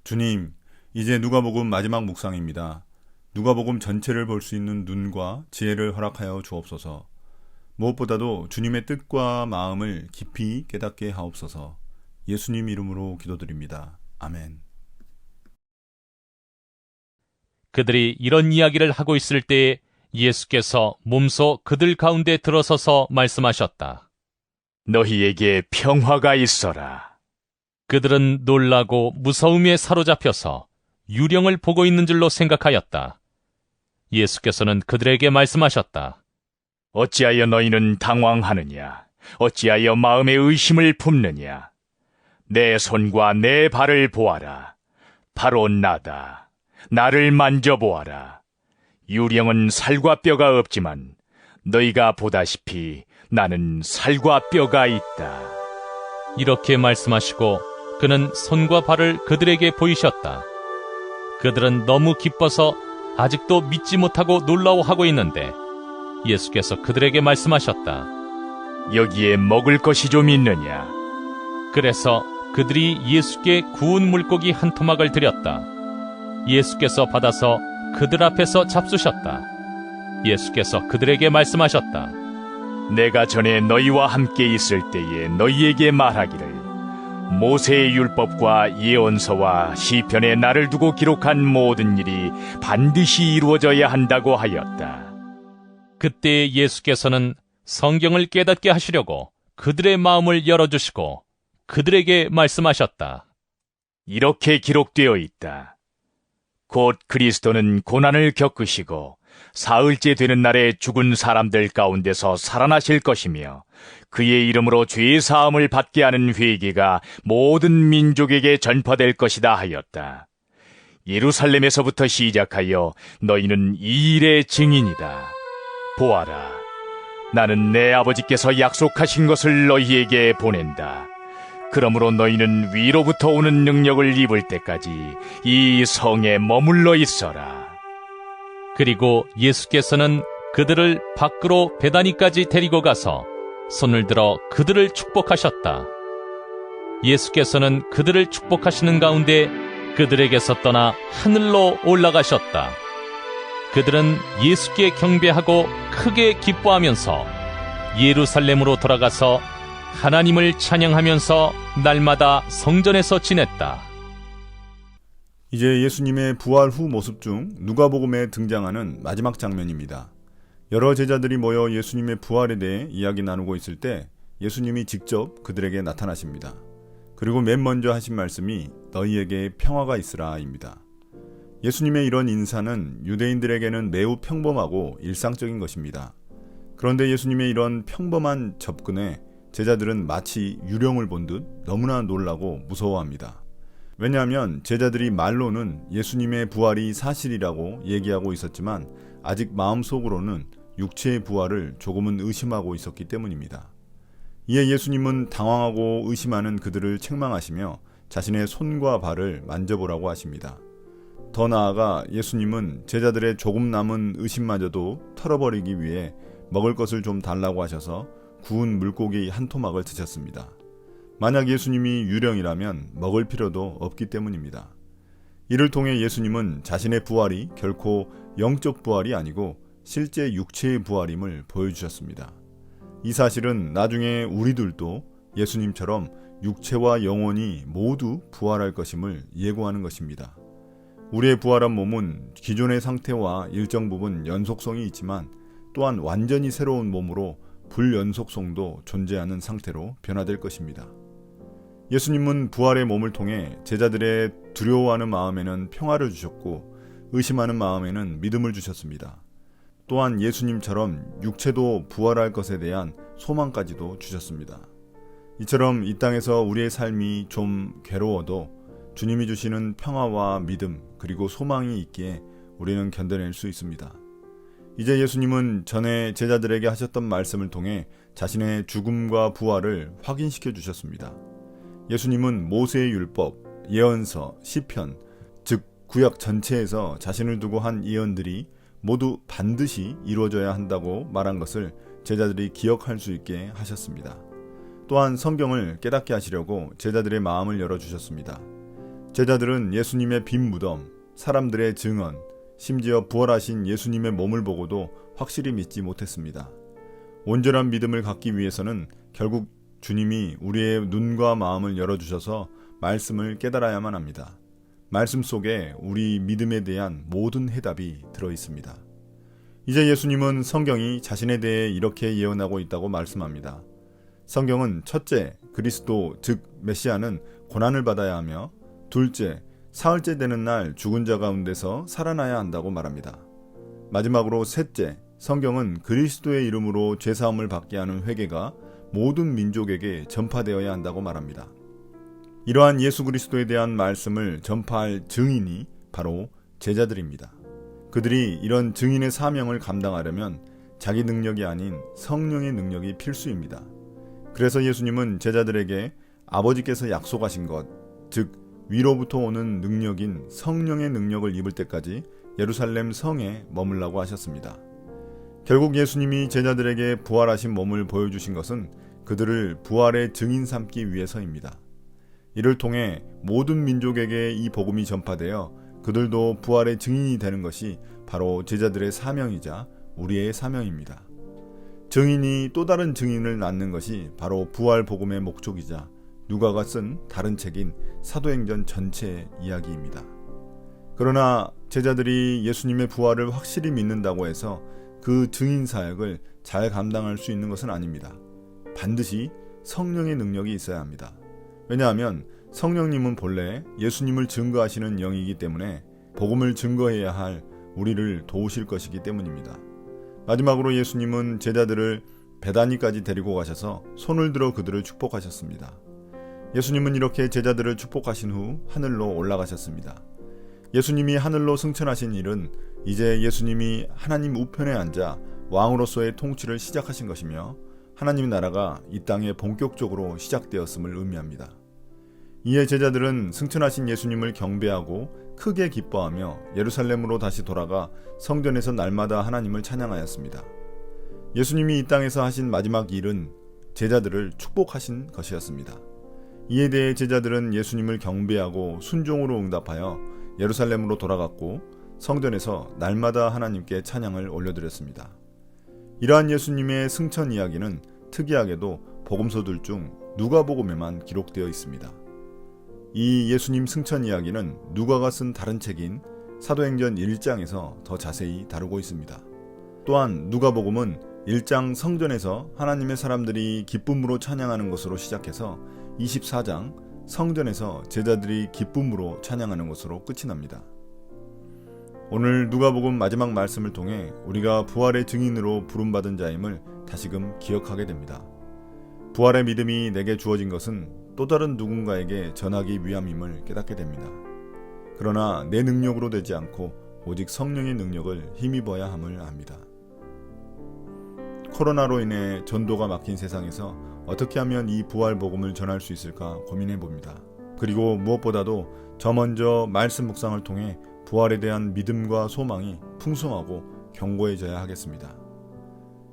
주님, 이제 누가복음 마지막 묵상입니다. 누가복음 전체를 볼 수 있는 눈과 지혜를 허락하여 주옵소서. 무엇보다도 주님의 뜻과 마음을 깊이 깨닫게 하옵소서. 예수님 이름으로 기도드립니다. 아멘. 그들이 이런 이야기를 하고 있을 때에 예수께서 몸소 그들 가운데 들어서서 말씀하셨다. 너희에게 평화가 있어라. 그들은 놀라고 무서움에 사로잡혀서 유령을 보고 있는 줄로 생각하였다. 예수께서는 그들에게 말씀하셨다. 어찌하여 너희는 당황하느냐? 어찌하여 마음에 의심을 품느냐? 내 손과 내 발을 보아라. 바로 나다. 나를 만져보아라. 유령은 살과 뼈가 없지만 너희가 보다시피 나는 살과 뼈가 있다. 이렇게 말씀하시고 그는 손과 발을 그들에게 보이셨다. 그들은 너무 기뻐서 아직도 믿지 못하고 놀라워하고 있는데 예수께서 그들에게 말씀하셨다. 여기에 먹을 것이 좀 있느냐? 그래서 그들이 예수께 구운 물고기 한 토막을 드렸다. 예수께서 받아서 그들 앞에서 잡수셨다. 예수께서 그들에게 말씀하셨다. 내가 전에 너희와 함께 있을 때에 너희에게 말하기를 모세의 율법과 예언서와 시편에 나를 두고 기록한 모든 일이 반드시 이루어져야 한다고 하였다. 그때 예수께서는 성경을 깨닫게 하시려고 그들의 마음을 열어주시고 그들에게 말씀하셨다. 이렇게 기록되어 있다. 곧 그리스도는 고난을 겪으시고 사흘째 되는 날에 죽은 사람들 가운데서 살아나실 것이며 그의 이름으로 죄 사함을 받게 하는 회개가 모든 민족에게 전파될 것이다 하였다. 예루살렘에서부터 시작하여 너희는 이 일의 증인이다. 보아라, 나는 내 아버지께서 약속하신 것을 너희에게 보낸다. 그러므로 너희는 위로부터 오는 능력을 입을 때까지 이 성에 머물러 있어라. 그리고 예수께서는 그들을 밖으로 베다니까지 데리고 가서 손을 들어 그들을 축복하셨다. 예수께서는 그들을 축복하시는 가운데 그들에게서 떠나 하늘로 올라가셨다. 그들은 예수께 경배하고 크게 기뻐하면서 예루살렘으로 돌아가서 하나님을 찬양하면서 날마다 성전에서 지냈다. 이제 예수님의 부활 후 모습 중 누가복음에 등장하는 마지막 장면입니다. 여러 제자들이 모여 예수님의 부활에 대해 이야기 나누고 있을 때 예수님이 직접 그들에게 나타나십니다. 그리고 맨 먼저 하신 말씀이 너희에게 평화가 있으라입니다. 예수님의 이런 인사는 유대인들에게는 매우 평범하고 일상적인 것입니다. 그런데 예수님의 이런 평범한 접근에 제자들은 마치 유령을 본 듯 너무나 놀라고 무서워합니다. 왜냐하면 제자들이 말로는 예수님의 부활이 사실이라고 얘기하고 있었지만 아직 마음속으로는 육체의 부활을 조금은 의심하고 있었기 때문입니다. 이에 예수님은 당황하고 의심하는 그들을 책망하시며 자신의 손과 발을 만져보라고 하십니다. 더 나아가 예수님은 제자들의 조금 남은 의심마저도 털어버리기 위해 먹을 것을 좀 달라고 하셔서 구운 물고기 한 토막을 드셨습니다. 만약 예수님이 유령이라면 먹을 필요도 없기 때문입니다. 이를 통해 예수님은 자신의 부활이 결코 영적 부활이 아니고 실제 육체의 부활임을 보여주셨습니다. 이 사실은 나중에 우리들도 예수님처럼 육체와 영혼이 모두 부활할 것임을 예고하는 것입니다. 우리의 부활한 몸은 기존의 상태와 일정 부분 연속성이 있지만 또한 완전히 새로운 몸으로 불연속성도 존재하는 상태로 변화될 것입니다. 예수님은 부활의 몸을 통해 제자들의 두려워하는 마음에는 평화를 주셨고 의심하는 마음에는 믿음을 주셨습니다. 또한 예수님처럼 육체도 부활할 것에 대한 소망까지도 주셨습니다. 이처럼 이 땅에서 우리의 삶이 좀 괴로워도 주님이 주시는 평화와 믿음 그리고 소망이 있기에 우리는 견뎌낼 수 있습니다. 이제 예수님은 전에 제자들에게 하셨던 말씀을 통해 자신의 죽음과 부활을 확인시켜 주셨습니다. 예수님은 모세의 율법, 예언서, 시편, 즉 구약 전체에서 자신을 두고 한 예언들이 모두 반드시 이루어져야 한다고 말한 것을 제자들이 기억할 수 있게 하셨습니다. 또한 성경을 깨닫게 하시려고 제자들의 마음을 열어주셨습니다. 제자들은 예수님의 빈 무덤, 사람들의 증언, 심지어 부활하신 예수님의 몸을 보고도 확실히 믿지 못했습니다. 온전한 믿음을 갖기 위해서는 결국 주님이 우리의 눈과 마음을 열어주셔서 말씀을 깨달아야만 합니다. 말씀 속에 우리 믿음에 대한 모든 해답이 들어 있습니다. 이제 예수님은 성경이 자신에 대해 이렇게 예언하고 있다고 말씀합니다. 성경은 첫째, 그리스도 즉 메시아는 고난을 받아야 하며, 둘째, 사흘째 되는 날 죽은 자 가운데서 살아나야 한다고 말합니다. 마지막으로 셋째, 성경은 그리스도의 이름으로 죄사함을 받게 하는 회개가 모든 민족에게 전파되어야 한다고 말합니다. 이러한 예수 그리스도에 대한 말씀을 전파할 증인이 바로 제자들입니다. 그들이 이런 증인의 사명을 감당하려면 자기 능력이 아닌 성령의 능력이 필수입니다. 그래서 예수님은 제자들에게 아버지께서 약속하신 것, 즉 위로부터 오는 능력인 성령의 능력을 입을 때까지 예루살렘 성에 머물라고 하셨습니다. 결국 예수님이 제자들에게 부활하신 몸을 보여주신 것은 그들을 부활의 증인 삼기 위해서입니다. 이를 통해 모든 민족에게 이 복음이 전파되어 그들도 부활의 증인이 되는 것이 바로 제자들의 사명이자 우리의 사명입니다. 증인이 또 다른 증인을 낳는 것이 바로 부활 복음의 목적이자 누가가 쓴 다른 책인 사도행전 전체의 이야기입니다. 그러나 제자들이 예수님의 부활을 확실히 믿는다고 해서 그 증인 사역을 잘 감당할 수 있는 것은 아닙니다. 반드시 성령의 능력이 있어야 합니다. 왜냐하면 성령님은 본래 예수님을 증거하시는 영이기 때문에 복음을 증거해야 할 우리를 도우실 것이기 때문입니다. 마지막으로 예수님은 제자들을 베다니까지 데리고 가셔서 손을 들어 그들을 축복하셨습니다. 예수님은 이렇게 제자들을 축복하신 후 하늘로 올라가셨습니다. 예수님이 하늘로 승천하신 일은 이제 예수님이 하나님 우편에 앉아 왕으로서의 통치를 시작하신 것이며 하나님 나라가 이 땅에 본격적으로 시작되었음을 의미합니다. 이에 제자들은 승천하신 예수님을 경배하고 크게 기뻐하며 예루살렘으로 다시 돌아가 성전에서 날마다 하나님을 찬양하였습니다. 예수님이 이 땅에서 하신 마지막 일은 제자들을 축복하신 것이었습니다. 이에 대해 제자들은 예수님을 경배하고 순종으로 응답하여 예루살렘으로 돌아갔고 성전에서 날마다 하나님께 찬양을 올려드렸습니다. 이러한 예수님의 승천 이야기는 특이하게도 복음서들 중 누가복음에만 기록되어 있습니다. 이 예수님 승천 이야기는 누가가 쓴 다른 책인 사도행전 1장에서 더 자세히 다루고 있습니다. 또한 누가복음은 1장 성전에서 하나님의 사람들이 기쁨으로 찬양하는 것으로 시작해서 24장 성전에서 제자들이 기쁨으로 찬양하는 것으로 끝이 납니다. 오늘 누가복음 마지막 말씀을 통해 우리가 부활의 증인으로 부름받은 자임을 다시금 기억하게 됩니다. 부활의 믿음이 내게 주어진 것은 또 다른 누군가에게 전하기 위함임을 깨닫게 됩니다. 그러나 내 능력으로 되지 않고 오직 성령의 능력을 힘입어야 함을 압니다. 코로나로 인해 전도가 막힌 세상에서 어떻게 하면 이 부활 복음을 전할 수 있을까 고민해 봅니다. 그리고 무엇보다도 저 먼저 말씀 묵상을 통해 부활에 대한 믿음과 소망이 풍성하고 견고해져야 하겠습니다.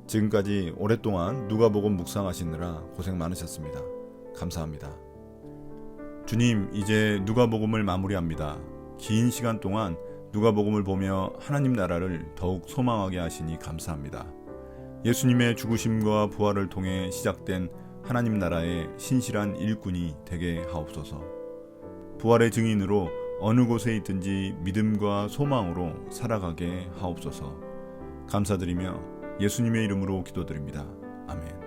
지금까지 오랫동안 누가복음 묵상하시느라 고생 많으셨습니다. 감사합니다. 주님, 이제 누가복음을 마무리합니다. 긴 시간 동안 누가복음을 보며 하나님 나라를 더욱 소망하게 하시니 감사합니다. 예수님의 죽으심과 부활을 통해 시작된 하나님 나라의 신실한 일꾼이 되게 하옵소서. 부활의 증인으로 어느 곳에 있든지 믿음과 소망으로 살아가게 하옵소서. 감사드리며 예수님의 이름으로 기도드립니다. 아멘.